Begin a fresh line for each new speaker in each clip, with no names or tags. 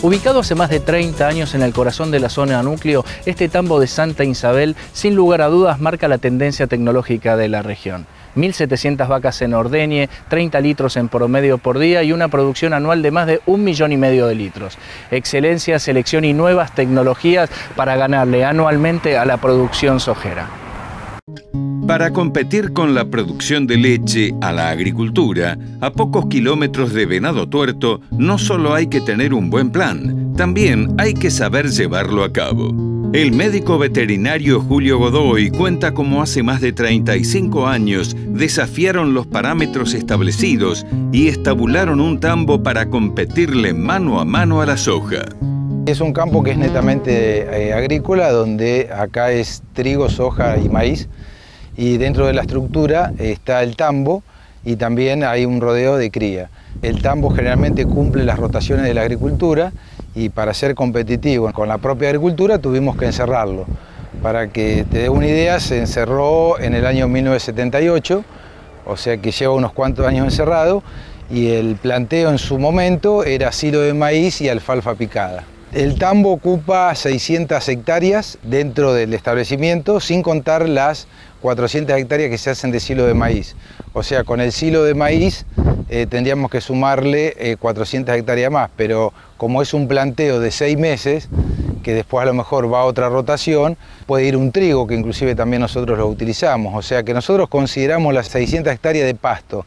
Ubicado hace más de 30 años en el corazón de la zona núcleo, este tambo de Santa Isabel, sin lugar a dudas, marca la tendencia tecnológica de la región. 1.700 vacas en ordeñe, 30 litros en promedio por día y una producción anual de más de 1,5 millones de litros. Excelencia, selección y nuevas tecnologías para ganarle anualmente a la producción sojera.
Para competir con la producción de leche a la agricultura, a pocos kilómetros de Venado Tuerto, no solo hay que tener un buen plan, también hay que saber llevarlo a cabo. El médico veterinario Julio Godoy cuenta cómo hace más de 35 años desafiaron los parámetros establecidos y estabularon un tambo para competirle mano a mano a la soja.
Es un campo que es netamente agrícola, donde acá es trigo, soja y maíz. Y dentro de la estructura está el tambo y también hay un rodeo de cría. El tambo generalmente cumple las rotaciones de la agricultura y para ser competitivo con la propia agricultura tuvimos que encerrarlo. Para que te dé una idea, se encerró en el año 1978, o sea que lleva unos cuantos años encerrado, y el planteo en su momento era silo de maíz y alfalfa picada. El tambo ocupa 600 hectáreas dentro del establecimiento, sin contar las 400 hectáreas que se hacen de silo de maíz. O sea, con el silo de maíz tendríamos que sumarle 400 hectáreas más, pero como es un planteo de 6 meses, que después a lo mejor va a otra rotación, puede ir un trigo, que inclusive también nosotros lo utilizamos. O sea que nosotros consideramos las 600 hectáreas de pasto.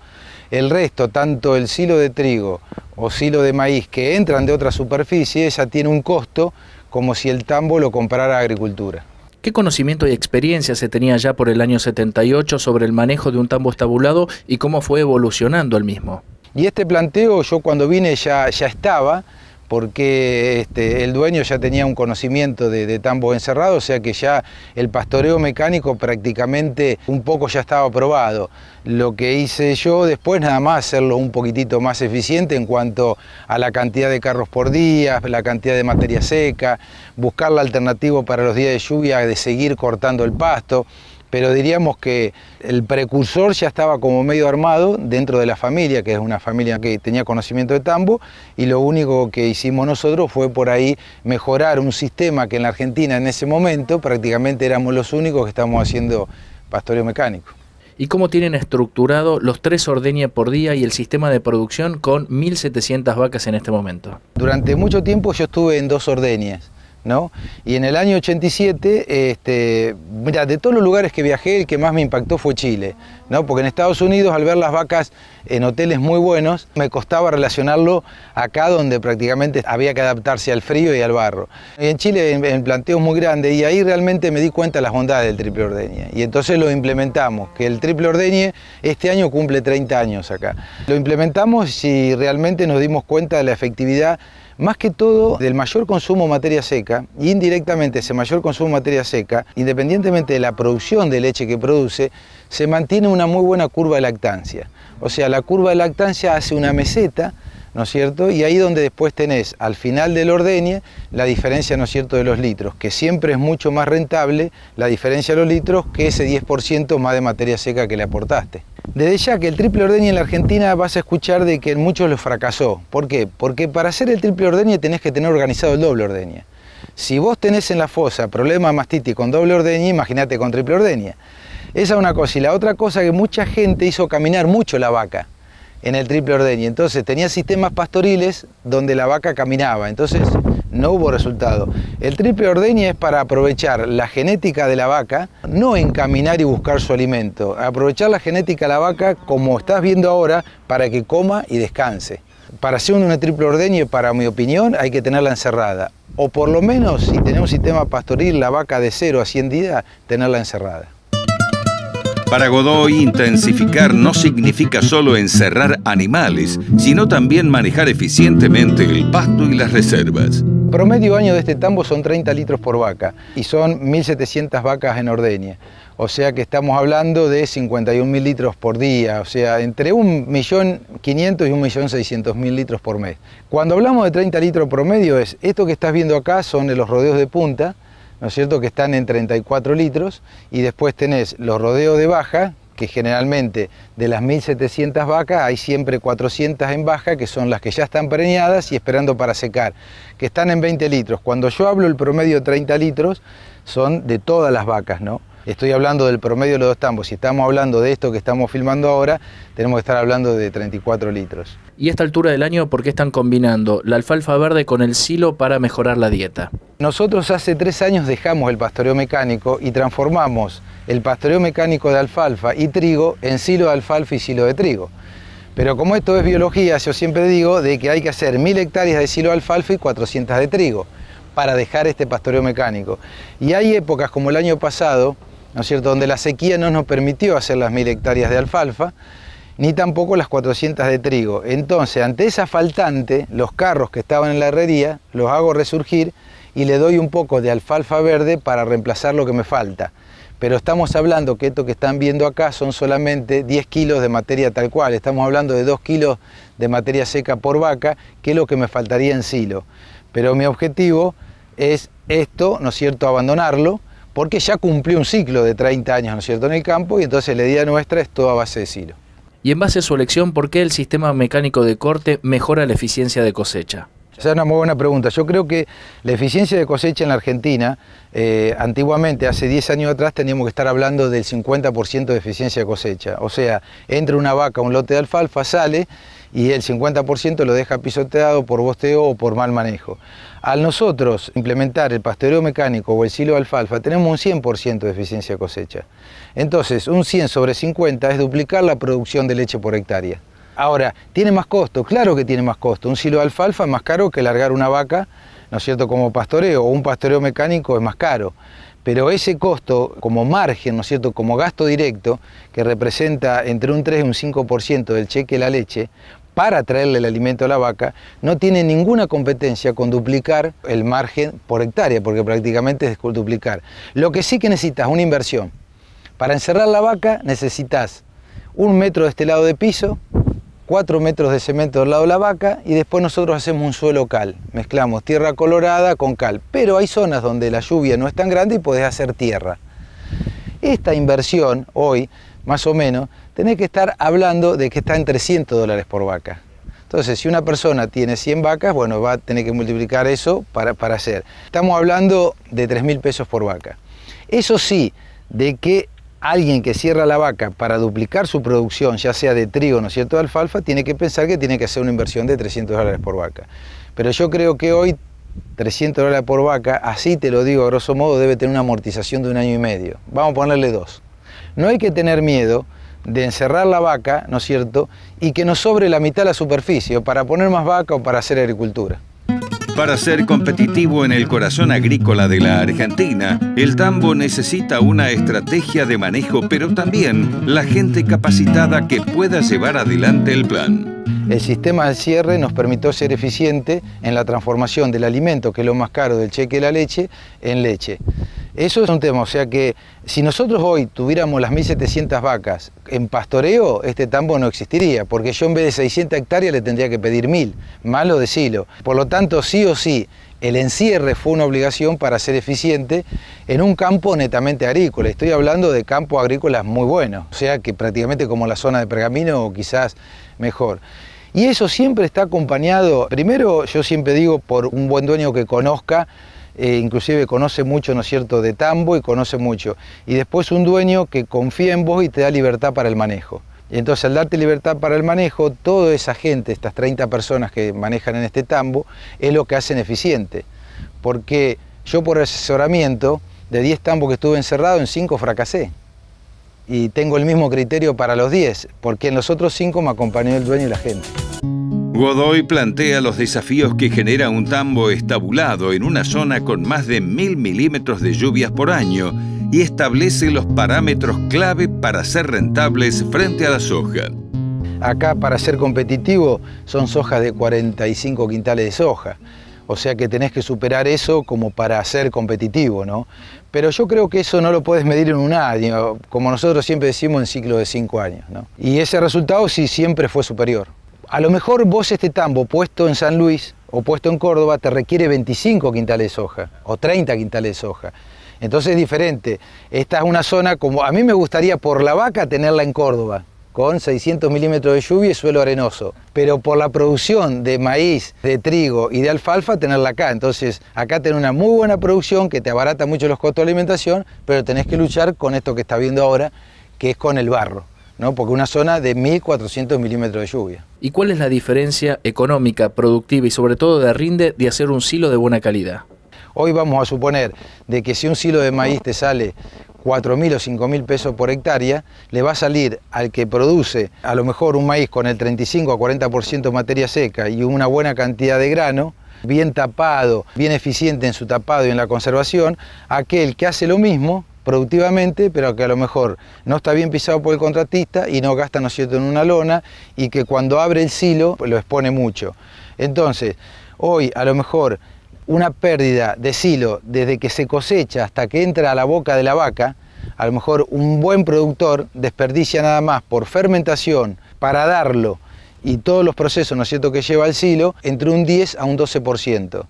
El resto, tanto el silo de trigo o silo de maíz que entran de otra superficie, ya tiene un costo como si el tambo lo comprara agricultura.
¿Qué conocimiento y experiencia se tenía ya por el año 78 sobre el manejo de un tambo estabulado y cómo fue evolucionando el mismo?
Y este planteo yo cuando vine ya estaba, porque el dueño ya tenía un conocimiento de tambo encerrado, o sea que ya el pastoreo mecánico prácticamente un poco ya estaba probado. Lo que hice yo después nada más hacerlo un poquitito más eficiente en cuanto a la cantidad de carros por día, la cantidad de materia seca, buscar la alternativa para los días de lluvia de seguir cortando el pasto. Pero diríamos que el precursor ya estaba como medio armado dentro de la familia, que es una familia que tenía conocimiento de tambo, y lo único que hicimos nosotros fue por ahí mejorar un sistema que en la Argentina en ese momento prácticamente éramos los únicos que estábamos haciendo pastoreo mecánico.
¿Y cómo tienen estructurado los 3 ordeñes por día y el sistema de producción con 1.700 vacas en este momento?
Durante mucho tiempo yo estuve en 2 ordeñes, ¿no? Y en el año 87, mira, de todos los lugares que viajé, el que más me impactó fue Chile, ¿no? Porque en Estados Unidos, al ver las vacas en hoteles muy buenos, me costaba relacionarlo acá, donde prácticamente había que adaptarse al frío y al barro. Y en Chile, en planteos muy grandes, y ahí realmente me di cuenta de las bondades del triple ordeñe. Y entonces lo implementamos, que el triple ordeñe este año cumple 30 años acá. Lo implementamos y realmente nos dimos cuenta de la efectividad, más que todo del mayor consumo de materia seca, y indirectamente ese mayor consumo de materia seca, independientemente de la producción de leche que produce, se mantiene una muy buena curva de lactancia. O sea, la curva de lactancia hace una meseta, ¿no es cierto? Y ahí donde después tenés al final del ordeñe la diferencia, ¿no es cierto?, de los litros, que siempre es mucho más rentable la diferencia de los litros que ese 10% más de materia seca que le aportaste. Desde ya que el triple ordeñe en la Argentina vas a escuchar de que en muchos lo fracasó. ¿Por qué? Porque para hacer el triple ordeñe tenés que tener organizado el doble ordeñe. Si vos tenés en la fosa problema de mastitis con doble ordeñe, imagínate con triple ordeñe. Esa es una cosa. Y la otra cosa, que mucha gente hizo caminar mucho la vaca en el triple ordeñe. Entonces tenía sistemas pastoriles donde la vaca caminaba. Entonces no hubo resultado. El triple ordeñe es para aprovechar la genética de la vaca, no en caminar y buscar su alimento, aprovechar la genética de la vaca como estás viendo ahora para que coma y descanse. Para hacer una triple ordeñe, para mi opinión, hay que tenerla encerrada. O por lo menos, si tenemos un sistema pastoril, la vaca de 0 a 100 días, tenerla encerrada.
Para Godoy, intensificar no significa solo encerrar animales, sino también manejar eficientemente el pasto y las reservas.
Promedio año de este tambo son 30 litros por vaca y son 1.700 vacas en ordeñe. O sea que estamos hablando de 51.000 litros por día, o sea, entre 1.500.000 y 1.600.000 litros por mes. Cuando hablamos de 30 litros promedio, esto que estás viendo acá son de los rodeos de punta, ¿no es cierto?, que están en 34 litros, y después tenés los rodeos de baja, que generalmente de las 1.700 vacas hay siempre 400 en baja, que son las que ya están preñadas y esperando para secar, que están en 20 litros. Cuando yo hablo el promedio de 30 litros, son de todas las vacas, ¿no? Estoy hablando del promedio de los dos tambos. Si estamos hablando de esto que estamos filmando ahora, tenemos que estar hablando de 34 litros.
¿Y a esta altura del año por qué están combinando la alfalfa verde con el silo para mejorar la dieta?
Nosotros hace 3 años dejamos el pastoreo mecánico y transformamos el pastoreo mecánico de alfalfa y trigo en silo de alfalfa y silo de trigo. Pero como esto es biología, yo siempre digo de que hay que hacer 1000 hectáreas de silo de alfalfa y 400 de trigo para dejar este pastoreo mecánico. Y hay épocas como el año pasado, ¿no es cierto?, donde la sequía no nos permitió hacer las 1000 hectáreas de alfalfa, ni tampoco las 400 de trigo. Entonces, ante esa faltante, los carros que estaban en la herrería, los hago resurgir y le doy un poco de alfalfa verde para reemplazar lo que me falta. Pero estamos hablando que esto que están viendo acá son solamente 10 kilos de materia tal cual. Estamos hablando de 2 kilos de materia seca por vaca, que es lo que me faltaría en silo. Pero mi objetivo es esto, ¿no es cierto?, abandonarlo, porque ya cumplió un ciclo de 30 años, ¿no es cierto?, en el campo, y entonces la idea nuestra es todo a base de silo.
Y en base a su elección, ¿por qué el sistema mecánico de corte mejora la eficiencia de cosecha?
Esa es una muy buena pregunta. Yo creo que la eficiencia de cosecha en la Argentina, antiguamente, hace 10 años atrás, teníamos que estar hablando del 50% de eficiencia de cosecha. O sea, entra una vaca, un lote de alfalfa, sale y el 50% lo deja pisoteado por bosteo o por mal manejo. Al nosotros implementar el pastoreo mecánico o el silo de alfalfa, tenemos un 100% de eficiencia de cosecha. Entonces, un 100 sobre 50 es duplicar la producción de leche por hectárea. Ahora, ¿tiene más costo? Claro que tiene más costo. Un silo de alfalfa es más caro que largar una vaca, ¿no es cierto?, como pastoreo, o un pastoreo mecánico es más caro. Pero ese costo como margen, ¿no es cierto?, como gasto directo, que representa entre un 3 y un 5% del cheque de la leche, para traerle el alimento a la vaca, no tiene ninguna competencia con duplicar el margen por hectárea, porque prácticamente es duplicar. Lo que sí que necesitas es una inversión. Para encerrar la vaca necesitas 1 metro de este lado de piso, 4 metros de cemento del lado de la vaca y después nosotros hacemos un suelo cal. Mezclamos tierra colorada con cal, pero hay zonas donde la lluvia no es tan grande y podés hacer tierra. Esta inversión hoy, más o menos, tenés que estar hablando de que está en $300 por vaca. Entonces, si una persona tiene 100 vacas, bueno, va a tener que multiplicar eso para hacer. Estamos hablando de 3.000 pesos por vaca. Eso sí, de que alguien que cierra la vaca para duplicar su producción, ya sea de trigo, ¿no es cierto?, de alfalfa, tiene que pensar que tiene que hacer una inversión de $300 por vaca. Pero yo creo que hoy $300 por vaca, así te lo digo a grosso modo, debe tener una amortización de 1 año y medio. Vamos a ponerle 2. No hay que tener miedo de encerrar la vaca, ¿no es cierto?, y que nos sobre la mitad de la superficie, para poner más vaca o para hacer agricultura.
Para ser competitivo en el corazón agrícola de la Argentina, el tambo necesita una estrategia de manejo, pero también la gente capacitada que pueda llevar adelante el plan.
El sistema de cierre nos permitió ser eficiente en la transformación del alimento, que es lo más caro del cheque de la leche, en leche. Eso es un tema, o sea que si nosotros hoy tuviéramos las 1.700 vacas en pastoreo, este tambo no existiría, porque yo en vez de 600 hectáreas le tendría que pedir 1.000, más lo de silo. Por lo tanto, sí o sí, el encierre fue una obligación para ser eficiente en un campo netamente agrícola. Estoy hablando de campos agrícolas muy buenos, o sea que prácticamente como la zona de Pergamino o quizás mejor. Y eso siempre está acompañado, primero yo siempre digo, por un buen dueño que conozca, inclusive conoce mucho, ¿no es cierto?, de tambo y conoce mucho. Y después un dueño que confía en vos y te da libertad para el manejo. Y entonces al darte libertad para el manejo, toda esa gente, estas 30 personas que manejan en este tambo, es lo que hacen eficiente. Porque yo por asesoramiento, de 10 tambos que estuve encerrado, en 5 fracasé. Y tengo el mismo criterio para los 10, porque en los otros 5 me acompañó el dueño y la gente.
Godoy plantea los desafíos que genera un tambo estabulado en una zona con más de 1.000 milímetros de lluvias por año y establece los parámetros clave para ser rentables frente a la soja.
Acá, para ser competitivo, son sojas de 45 quintales de soja. O sea que tenés que superar eso como para ser competitivo, ¿no? Pero yo creo que eso no lo puedes medir en un año, como nosotros siempre decimos, en ciclo de 5 años, ¿no? Y ese resultado sí siempre fue superior. A lo mejor vos este tambo puesto en San Luis o puesto en Córdoba te requiere 25 quintales de soja o 30 quintales de soja. Entonces es diferente. Esta es una zona como, a mí me gustaría por la vaca tenerla en Córdoba, con 600 milímetros de lluvia y suelo arenoso, pero por la producción de maíz, de trigo y de alfalfa tenerla acá. Entonces acá tenés una muy buena producción que te abarata mucho los costos de alimentación, pero tenés que luchar con esto que estás viendo ahora, que es con el barro, ¿no? Porque una zona de 1400 milímetros de lluvia.
¿Y cuál es la diferencia económica, productiva y sobre todo de rinde de hacer un silo de buena calidad?
Hoy vamos a suponer de que si un silo de maíz te sale 4.000 o 5.000 pesos por hectárea, le va a salir al que produce a lo mejor un maíz con el 35 a 40% materia seca y una buena cantidad de grano, bien tapado, bien eficiente en su tapado y en la conservación, aquel que hace lo mismo productivamente, pero que a lo mejor no está bien pisado por el contratista y no gasta, ¿no es cierto?, en una lona, y que cuando abre el silo pues lo expone mucho. Entonces, hoy a lo mejor una pérdida de silo desde que se cosecha hasta que entra a la boca de la vaca, a lo mejor un buen productor desperdicia nada más por fermentación, para darlo y todos los procesos, ¿no es cierto?, que lleva el silo, entre un 10 a un 12%.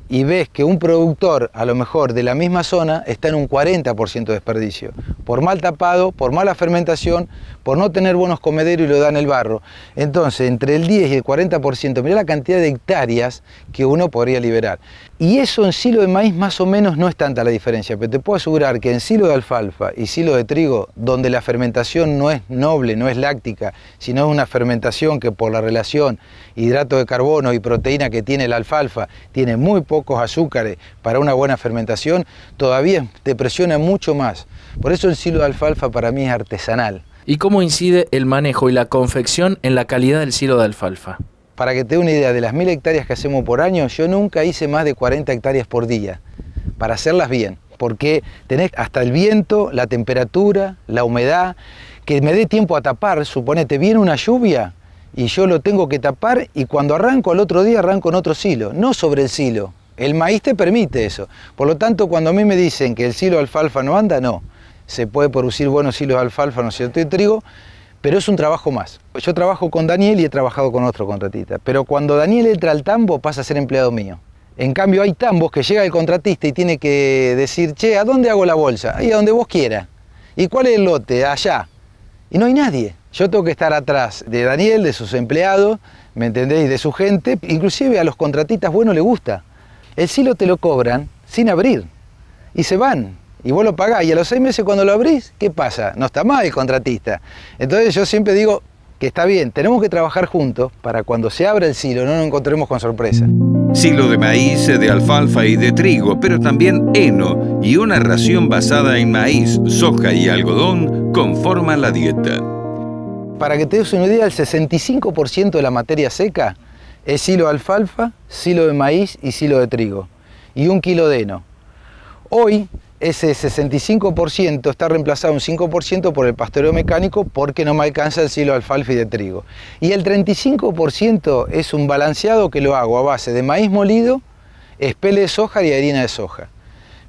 Y ves que un productor, a lo mejor de la misma zona, está en un 40% de desperdicio, por mal tapado, por mala fermentación, por no tener buenos comederos y lo da en el barro. Entonces, entre el 10 y el 40%, mirá la cantidad de hectáreas que uno podría liberar. Y eso en silo de maíz más o menos no es tanta la diferencia, pero te puedo asegurar que en silo de alfalfa y silo de trigo, donde la fermentación no es noble, no es láctica, sino es una fermentación que por la relación hidrato de carbono y proteína que tiene la alfalfa, tiene muy pocos azúcares para una buena fermentación, todavía te presiona mucho más. Por eso el silo de alfalfa para mí es artesanal.
¿Y cómo incide el manejo y la confección en la calidad del silo de alfalfa?
Para que te dé una idea, de las 1000 hectáreas que hacemos por año, yo nunca hice más de 40 hectáreas por día, para hacerlas bien, porque tenés hasta el viento, la temperatura, la humedad, que me dé tiempo a tapar. Suponete, viene una lluvia y yo lo tengo que tapar, y cuando arranco al otro día arranco en otro silo, no sobre el silo. El maíz te permite eso. Por lo tanto, cuando a mí me dicen que el silo de alfalfa no anda, no. Se puede producir buenos silos de alfalfa, ¿no es cierto?, y trigo, pero es un trabajo más. Yo trabajo con Daniel y he trabajado con otro contratista, pero cuando Daniel entra al tambo pasa a ser empleado mío. En cambio hay tambos que llega el contratista y tiene que decir, che, ¿a dónde hago la bolsa? Ahí a donde vos quieras. ¿Y cuál es el lote? Allá. Y no hay nadie. Yo tengo que estar atrás de Daniel, de sus empleados, ¿me entendéis?, de su gente. Inclusive a los contratistas buenos les gusta. El silo te lo cobran sin abrir y se van. Y vos lo pagás, y a los 6 meses cuando lo abrís, ¿qué pasa? No está mal el contratista. Entonces yo siempre digo que está bien, tenemos que trabajar juntos para cuando se abra el silo no nos encontremos con sorpresa.
Silo de maíz, de alfalfa y de trigo, pero también heno y una ración basada en maíz, soja y algodón conforman la dieta.
Para que te des una idea, el 65% de la materia seca es silo de alfalfa, silo de maíz y silo de trigo, y 1 kilo de heno. Hoy ese 65% está reemplazado un 5% por el pastoreo mecánico, porque no me alcanza el silo de alfalfa y de trigo. Y el 35% es un balanceado que lo hago a base de maíz molido, espele de soja y harina de soja.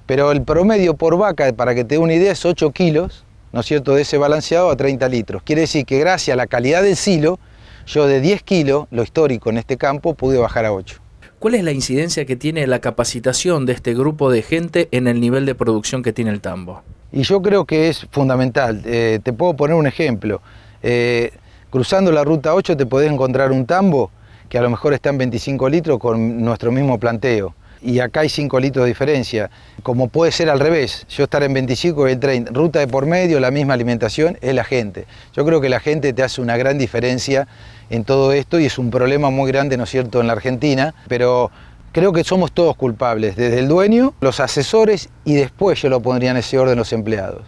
Pero el promedio por vaca, para que te dé una idea, es 8 kilos, ¿no es cierto?, de ese balanceado a 30 litros. Quiere decir que gracias a la calidad del silo, yo de 10 kilos, lo histórico en este campo, pude bajar a 8.
¿Cuál es la incidencia que tiene la capacitación de este grupo de gente en el nivel de producción que tiene el tambo?
Y yo creo que es fundamental. Te puedo poner un ejemplo. Cruzando la ruta 8 te podés encontrar un tambo que a lo mejor está en 25 litros con nuestro mismo planteo. Y acá hay 5 litros de diferencia, como puede ser al revés, yo estar en 25 y en 30, ruta de por medio, la misma alimentación, es la gente. Yo creo que la gente te hace una gran diferencia en todo esto y es un problema muy grande, ¿no es cierto?, en la Argentina, pero creo que somos todos culpables, desde el dueño, los asesores y después yo lo pondría en ese orden los empleados.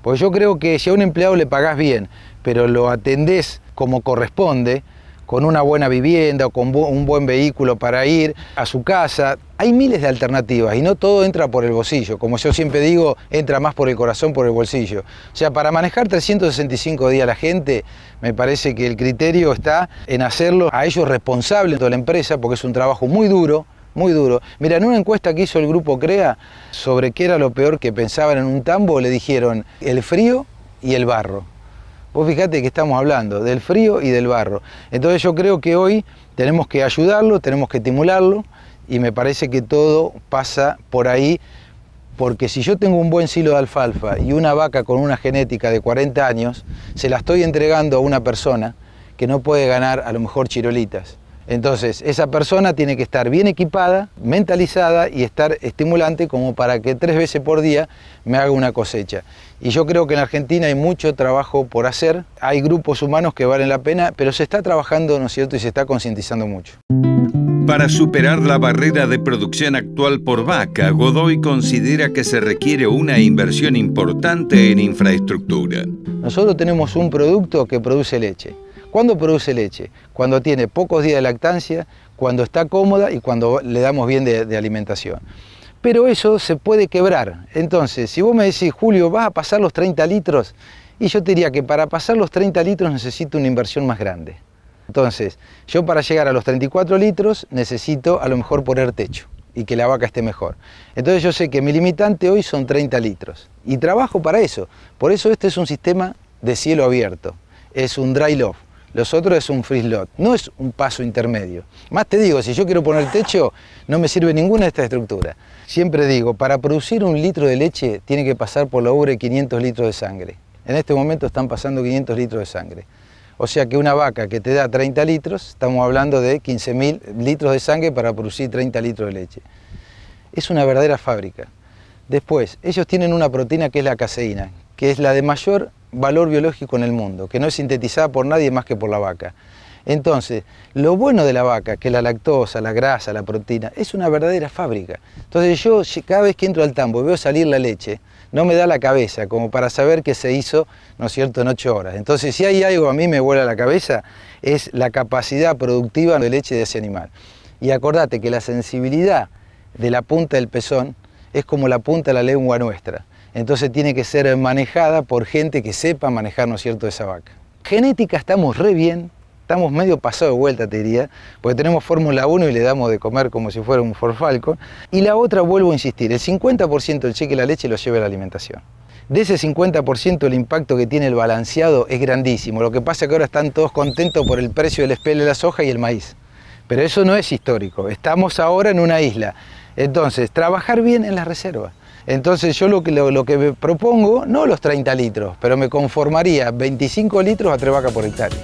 Porque yo creo que si a un empleado le pagás bien, pero lo atendés como corresponde, con una buena vivienda o con un buen vehículo para ir a su casa. Hay miles de alternativas y no todo entra por el bolsillo. Como yo siempre digo, entra más por el corazón, por el bolsillo. O sea, para manejar 365 días a la gente, me parece que el criterio está en hacerlo a ellos responsables de la empresa, porque es un trabajo muy duro, muy duro. Mira, en una encuesta que hizo el grupo CREA sobre qué era lo peor que pensaban en un tambo, le dijeron el frío y el barro. Vos fíjate que estamos hablando del frío y del barro. Entonces yo creo que hoy tenemos que ayudarlo, tenemos que estimularlo, y me parece que todo pasa por ahí, Porque si yo tengo un buen silo de alfalfa y una vaca con una genética de 40 años, se la estoy entregando a una persona que no puede ganar a lo mejor chirolitas. Entonces, esa persona tiene que estar bien equipada, mentalizada y estar estimulante como para que 3 veces por día me haga una cosecha. Y yo creo que en Argentina hay mucho trabajo por hacer, hay grupos humanos que valen la pena, pero se está trabajando, ¿no es cierto?, y se está concientizando mucho.
Para superar la barrera de producción actual por vaca, Godoy considera que se requiere una inversión importante en infraestructura.
Nosotros tenemos un producto que produce leche. ¿Cuándo produce leche? Cuando tiene pocos días de lactancia, cuando está cómoda y cuando le damos bien de alimentación. Pero eso se puede quebrar. Entonces, si vos me decís, Julio, ¿vas a pasar los 30 litros? Y yo te diría que para pasar los 30 litros necesito una inversión más grande. Entonces, yo para llegar a los 34 litros necesito a lo mejor poner techo y que la vaca esté mejor. Entonces yo sé que mi limitante hoy son 30 litros y trabajo para eso. Por eso este es un sistema de cielo abierto, es un dry loft. Los otros es un freeze lot, no es un paso intermedio. Más te digo, si yo quiero poner techo, no me sirve ninguna de estas estructuras. Siempre digo, para producir 1 litro de leche tiene que pasar por la ubre 500 litros de sangre. En este momento están pasando 500 litros de sangre. O sea que una vaca que te da 30 litros, estamos hablando de 15.000 litros de sangre para producir 30 litros de leche. Es una verdadera fábrica. Después, ellos tienen una proteína que es la caseína, que es la de mayor valor biológico en el mundo, que no es sintetizada por nadie más que por la vaca. Entonces, lo bueno de la vaca, que es la lactosa, la grasa, la proteína, es una verdadera fábrica. Entonces yo cada vez que entro al tambo y veo salir la leche, no me da la cabeza como para saber que se hizo, ¿no es cierto?, en 8 horas. Entonces, si hay algo a mí me vuela la cabeza, es la capacidad productiva de leche de ese animal. Y acordate que la sensibilidad de la punta del pezón es como la punta de la lengua nuestra. Entonces tiene que ser manejada por gente que sepa manejar, ¿no es cierto?, esa vaca. Genética estamos re bien, estamos medio pasado de vuelta, te diría, porque tenemos Fórmula 1 y le damos de comer como si fuera un Ford Falcon. Y la otra, vuelvo a insistir, el 50% del cheque de la leche lo lleva a la alimentación. De ese 50% el impacto que tiene el balanceado es grandísimo. Lo que pasa es que ahora están todos contentos por el precio del espelho de la soja y el maíz. Pero eso no es histórico, estamos ahora en una isla. Entonces, trabajar bien en las reservas. Entonces yo lo que me propongo, no los 30 litros, pero me conformaría 25 litros a 3 vacas por hectárea.